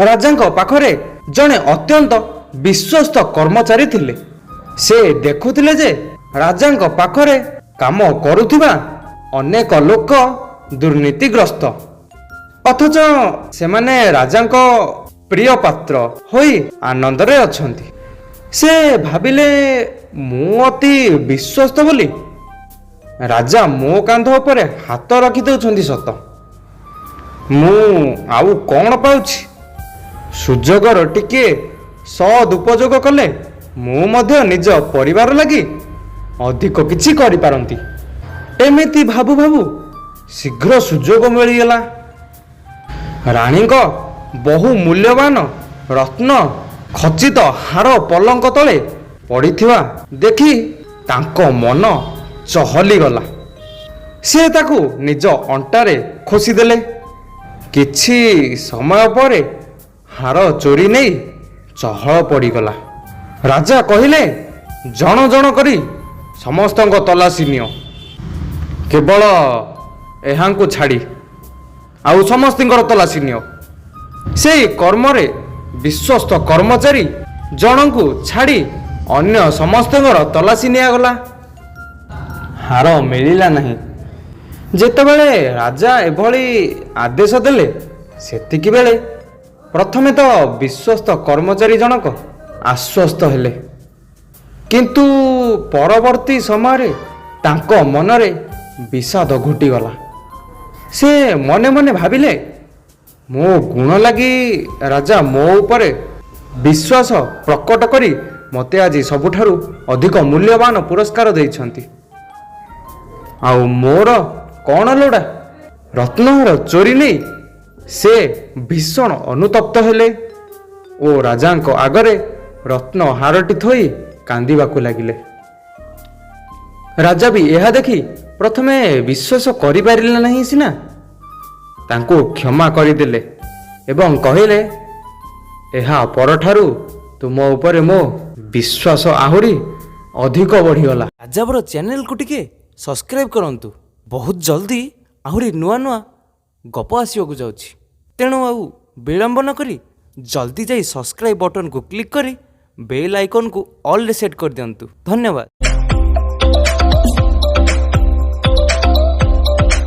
ରାଜାଙ୍କ ପାଖରେ ଜଣେ ଅତ୍ୟନ୍ତ ବିଶ୍ୱସ୍ତ କର୍ମଚାରୀ ଥିଲେ। ସେ ଦେଖୁଥିଲେ ଯେ ରାଜାଙ୍କ ପାଖରେ କାମ କରୁଥିବା ଅନେକ ଲୋକ ଦୁର୍ନୀତିଗ୍ରସ୍ତ, ଅଥଚ ସେମାନେ ରାଜାଙ୍କ ପ୍ରିୟ ପାତ୍ର ହୋଇ ଆନନ୍ଦରେ ଅଛନ୍ତି। ସେ ଭାବିଲେ, ମୁଁ ଅତି ବିଶ୍ୱସ୍ତ ବୋଲି ରାଜା ମୋ କାନ୍ଧ ଉପରେ ହାତ ରଖିଦେଉଛନ୍ତି ସତ, ମୁଁ ଆଉ କ'ଣ ପାଉଛି? ସୁଯୋଗର ଟିକିଏ ସଦୁପଯୋଗ କଲେ ମୁଁ ମଧ୍ୟ ନିଜ ପରିବାର ଲାଗି ଅଧିକ କିଛି କରିପାରନ୍ତି। ଏମିତି ଭାବୁ ଭାବୁ ଶୀଘ୍ର ସୁଯୋଗ ମିଳିଗଲା। ରାଣୀଙ୍କ ବହୁ ମୂଲ୍ୟବାନ ରତ୍ନ ଖଚିତ ହାର ପଲଙ୍କ ତଳେ ପଡ଼ିଥିବା ଦେଖି ତାଙ୍କ ମନ ଚହଲିଗଲା। ସେ ତାକୁ ନିଜ ଅଣ୍ଟାରେ ଖୋସିଦେଲେ। କିଛି ସମୟ ପରେ ହାର ଚୋରି ନେଇ ଚହଳ ପଡ଼ିଗଲା। ରାଜା କହିଲେ, ଜଣ ଜଣ କରି ସମସ୍ତଙ୍କ ତଲାସି ନିଅ, କେବଳ ଏହାଙ୍କୁ ଛାଡ଼ି ଆଉ ସମସ୍ତଙ୍କର ତଲାସି ନିଅ। ସେହି କର୍ମରେ ବିଶ୍ୱସ୍ତ କର୍ମଚାରୀ ଜଣଙ୍କୁ ଛାଡ଼ି ଅନ୍ୟ ସମସ୍ତଙ୍କର ତଲାସି ନିଆଗଲା। ହାର ମିଳିଲା ନାହିଁ। ଯେତେବେଳେ ରାଜା ଏଭଳି ଆଦେଶ ଦେଲେ, ସେତିକି ବେଳେ ପ୍ରଥମେ ତ ବିଶ୍ୱସ୍ତ କର୍ମଚାରୀ ଜଣକ ଆଶ୍ୱସ୍ତ ହେଲେ, କିନ୍ତୁ ପରବର୍ତ୍ତୀ ସମୟରେ ତାଙ୍କ ମନରେ ବିଷାଦ ଘୋଟିଗଲା। ସେ ମନେ ମନେ ଭାବିଲେ, ମୋ ଗୁଣ ଲାଗି ରାଜା ମୋ ଉପରେ ବିଶ୍ୱାସ ପ୍ରକଟ କରି ମୋତେ ଆଜି ସବୁଠାରୁ ଅଧିକ ମୂଲ୍ୟବାନ ପୁରସ୍କାର ଦେଇଛନ୍ତି, ଆଉ ମୋର କ'ଣ ଲୋଡ଼ା? ରତ୍ନହାର ଚୋରି ନେଇ ସେ ଭୀଷଣ ଅନୁତପ୍ତ ହେଲେ ଓ ରାଜାଙ୍କ ଆଗରେ ରତ୍ନ ହାରଟି ଥୋଇ କାନ୍ଦିବାକୁ ଲାଗିଲେ। ରାଜା ବି ଏହା ଦେଖି ପ୍ରଥମେ ବିଶ୍ୱାସ କରିପାରିଲେ ନାହିଁ ସିନା, ତାଙ୍କୁ କ୍ଷମା କରିଦେଲେ ଏବଂ କହିଲେ, ଏହା ପରଠାରୁ ତୁମ ଉପରେ ମୋ ବିଶ୍ୱାସ ଆହୁରି ଅଧିକ ବଢ଼ିଗଲା। ରାଜାବର ଚ୍ୟାନେଲକୁ ଟିକେ ସବସ୍କ୍ରାଇବ୍ କରନ୍ତୁ। ବହୁତ ଜଲ୍ଦି ଆହୁରି ନୂଆ ନୂଆ ଗପ ଆସିବାକୁ ଯାଉଛି, ତେଣୁ ଆଉ ବିଳମ୍ବ ନ କରି ଜଲ୍ଦି ଯାଇ ସବସ୍କ୍ରାଇବ୍ ବଟନକୁ କ୍ଲିକ୍ କରି ବେଲ୍ ଆଇକନ୍କୁ ଅଲ୍ରେ ସେଟ୍ କରିଦିଅନ୍ତୁ। ଧନ୍ୟବାଦ।